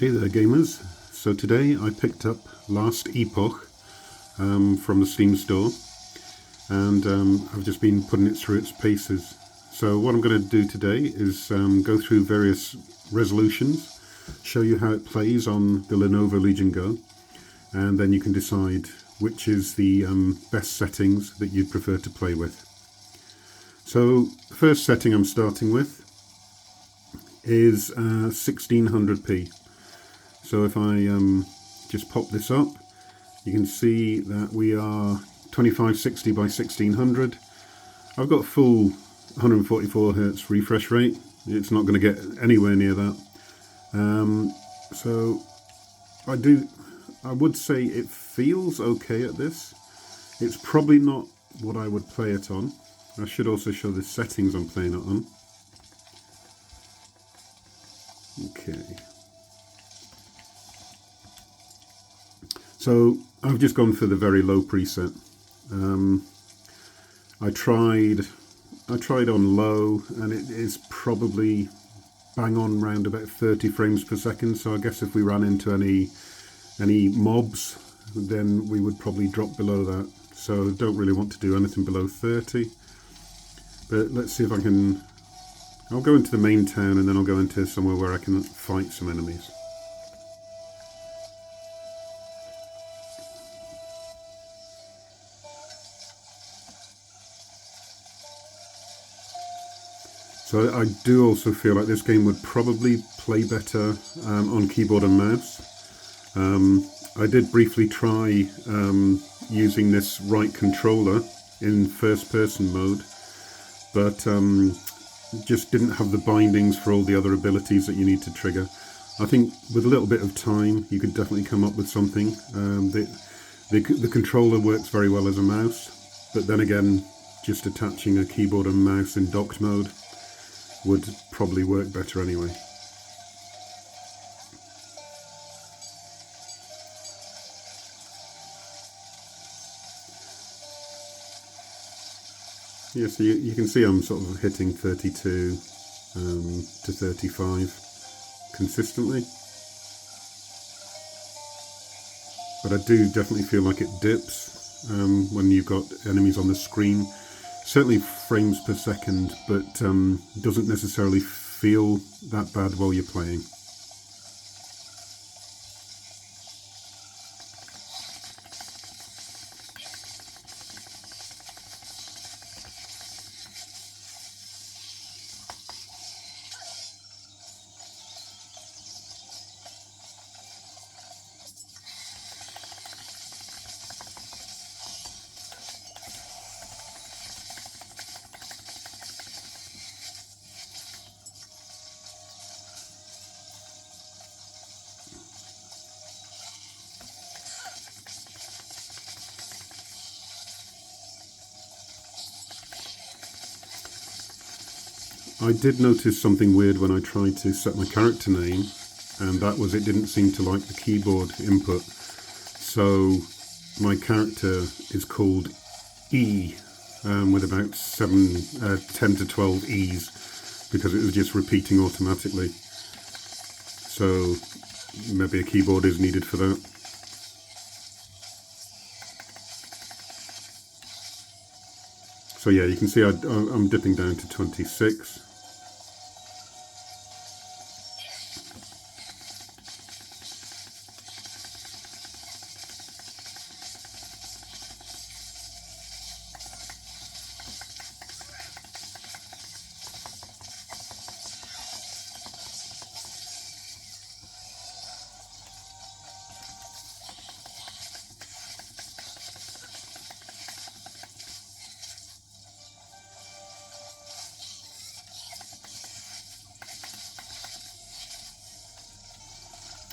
Hey there gamers, so today I picked up Last Epoch from the Steam store, and I've just been putting it through its paces. So what I'm going to do today is go through various resolutions, show you how it plays on the Lenovo Legion Go, and then you can decide which is the best settings that you'd prefer to play with. So the first setting I'm starting with is 1600p. So if I just pop this up, you can see that we are 2560 by 1600. I've got full 144 Hz refresh rate. It's not going to get anywhere near that. So I would say it feels okay at this. It's probably not what I would play it on. I should also show the settings I'm playing it on. Okay. So I've just gone for the very low preset. I tried on low, and it is probably bang on round about 30 frames per second. So I guess if we ran into any mobs, then we would probably drop below that. So don't really want to do anything below 30. But let's see if I can. I'll go into the main town, and then I'll go into somewhere where I can fight some enemies. So I do also feel like this game would probably play better on keyboard and mouse. I did briefly try using this right controller in first person mode, but just didn't have the bindings for all the other abilities that you need to trigger. I think with a little bit of time you could definitely come up with something. The controller works very well as a mouse, but then again, just attaching a keyboard and mouse in docked mode would probably work better anyway. Yeah, so you can see I'm sort of hitting 32 to 35 consistently. But I do definitely feel like it dips when you've got enemies on the screen. Certainly frames per second, but doesn't necessarily feel that bad while you're playing. I did notice something weird when I tried to set my character name, and that was it didn't seem to like the keyboard input. So my character is called E, with about 10 to 12 E's, because it was just repeating automatically. So maybe a keyboard is needed for that. So yeah, you can see I'm dipping down to 26.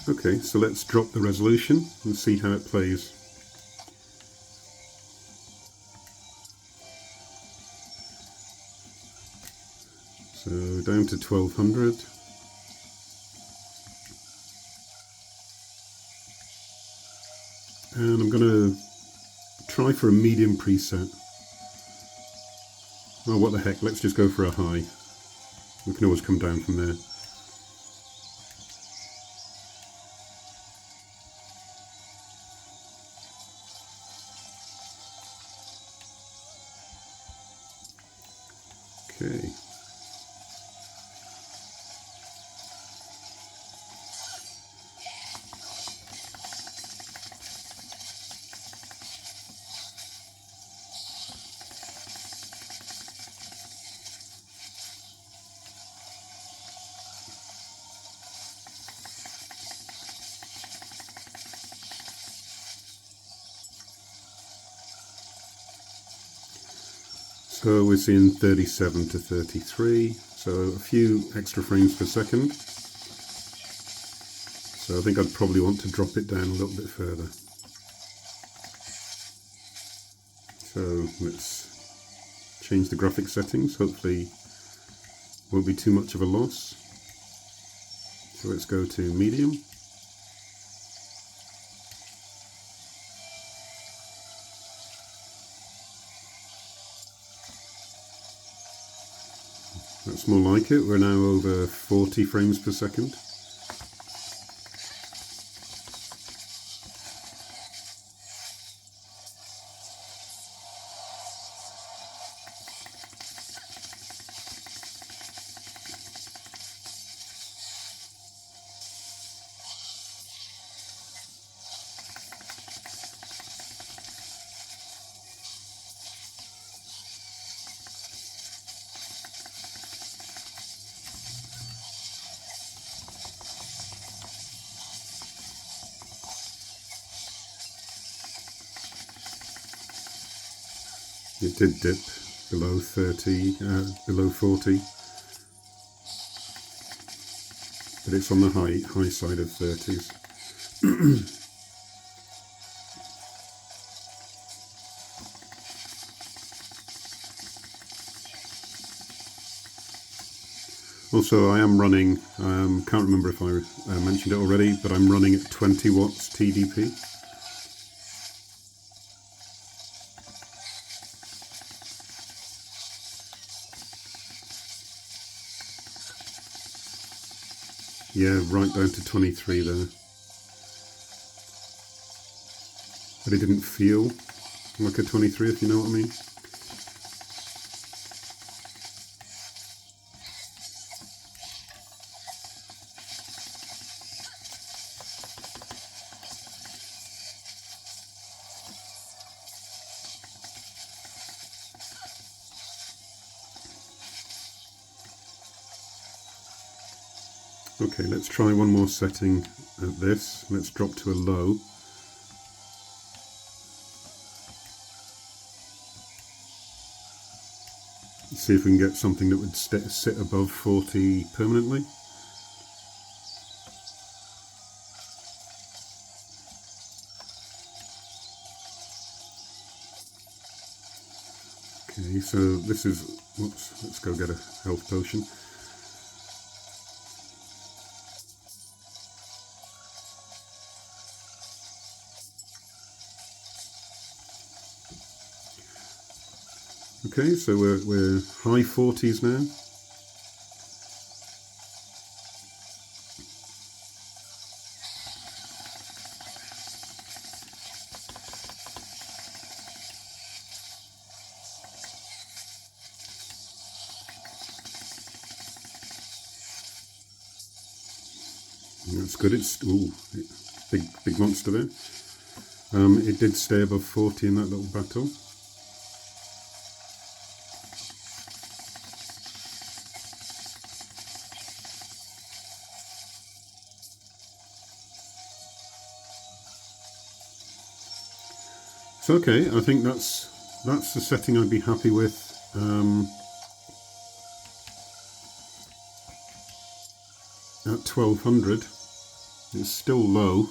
Okay, so let's drop the resolution and see how it plays. So down to 1200. And I'm going to try for a medium preset. Oh, what the heck, let's just go for a high. We can always come down from there. So we're seeing 37 to 33, so a few extra frames per second. So I think I'd probably want to drop it down a little bit further. So let's change the graphics settings, hopefully won't be too much of a loss. So let's go to medium. That's more like it. We're now over 40 frames per second. It did dip below 30, below 40, but it's on the high side of 30s. Also, I am running, can't remember if I mentioned it already, but I'm running at 20 watts TDP. Yeah, right down to 23 there. But it didn't feel like a 23, if you know what I mean. Okay, let's try one more setting at this. Let's drop to a low. See if we can get something that would sit above 40 permanently. Okay, so this is, whoops, let's go get a health potion. Okay, so we're high 40s now. That's good. It's big monster there. It did stay above 40 in that little battle. So okay, I think that's the setting I'd be happy with. At 1200, it's still low.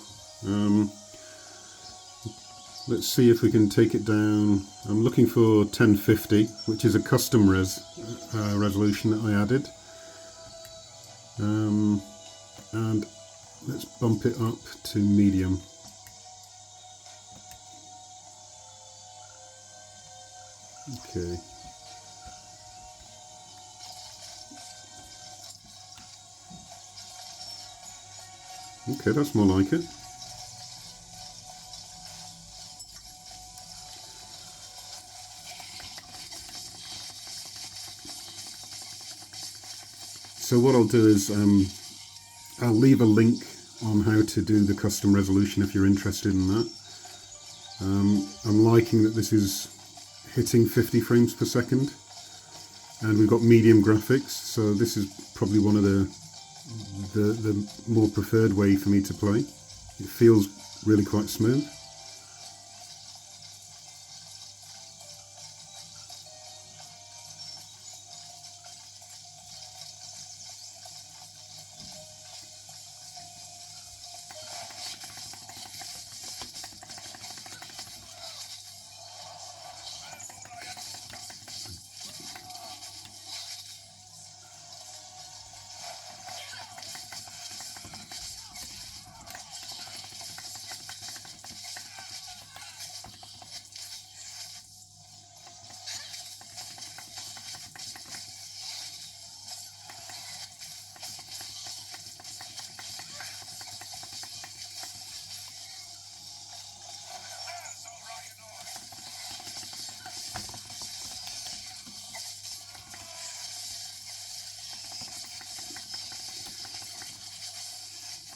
Let's see if we can take it down. I'm looking for 1050, which is a custom resolution that I added. And let's bump it up to medium. Okay. Okay, that's more like it. So what I'll do is I'll leave a link on how to do the custom resolution if you're interested in that. I'm liking that this is hitting 50 frames per second, and we've got medium graphics, so this is probably one of the more preferred way for me to play. It feels really quite smooth.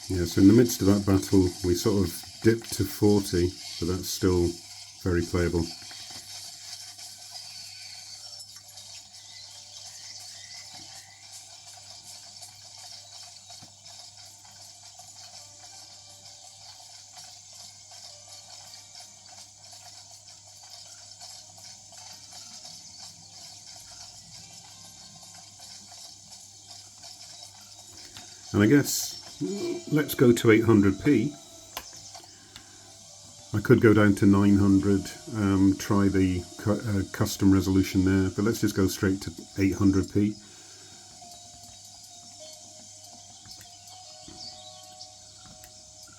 Yeah, so in the midst of that battle, we sort of dipped to 40, but that's still very playable. And I guess, let's go to 800p. I could go down to 900, try the custom resolution there, but let's just go straight to 800p.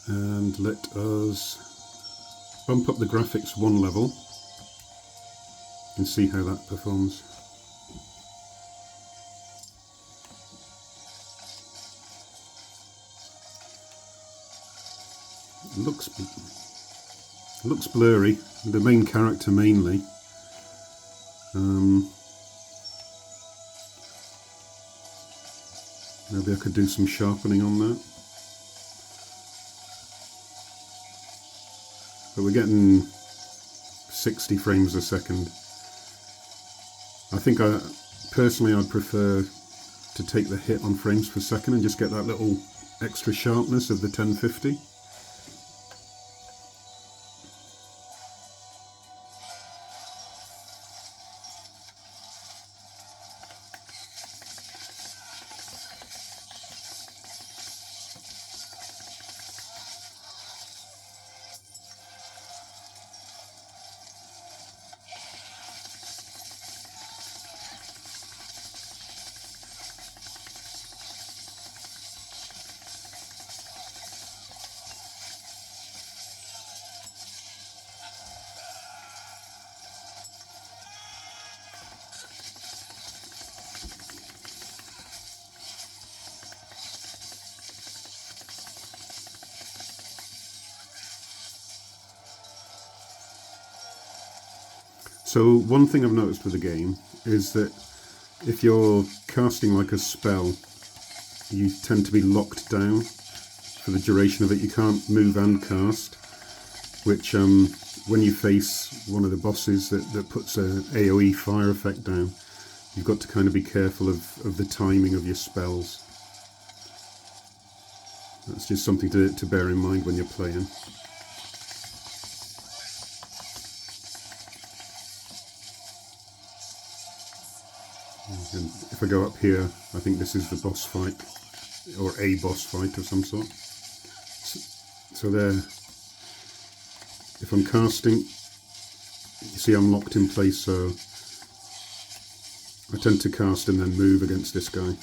And let us bump up the graphics one level and see how that performs. It looks blurry, the main character mainly. Maybe I could do some sharpening on that. But we're getting 60 frames a second. I think personally I'd prefer to take the hit on frames per second and just get that little extra sharpness of the 1050. So one thing I've noticed with the game is that if you're casting like a spell, you tend to be locked down for the duration of it. You can't move and cast, which when you face one of the bosses that puts a AoE fire effect down, you've got to kind of be careful of the timing of your spells. That's just something to bear in mind when you're playing. And if I go up here, I think this is the boss fight, or a boss fight of some sort. So there, if I'm casting, you see I'm locked in place, so I tend to cast and then move against this guy.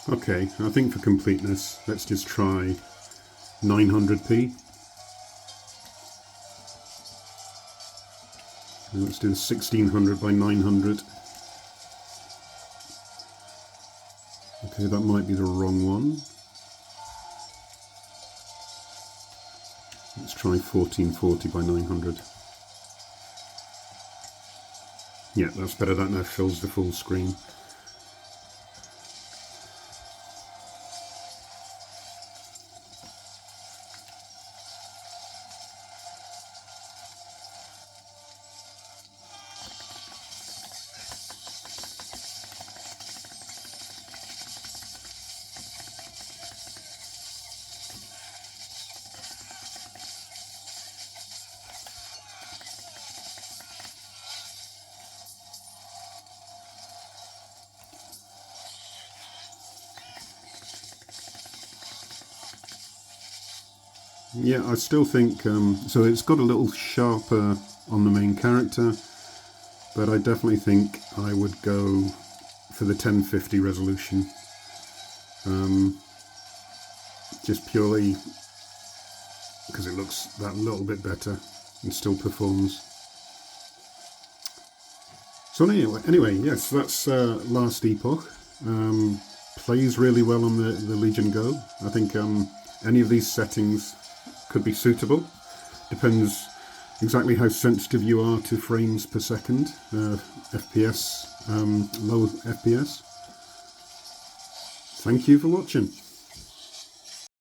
Okay, I think for completeness, let's just try 900p. Let's do 1600 by 900. Okay, that might be the wrong one. Let's try 1440 by 900. Yeah, that's better. That now fills the full screen. Yeah, I still think, so it's got a little sharper on the main character, but I definitely think I would go for the 1050 resolution. Just purely because it looks that little bit better and still performs. So anyway, yes, that's Last Epoch. Plays really well on the Legion Go. I think any of these settings could be suitable. Depends exactly how sensitive you are to frames per second, FPS, low FPS. Thank you for watching.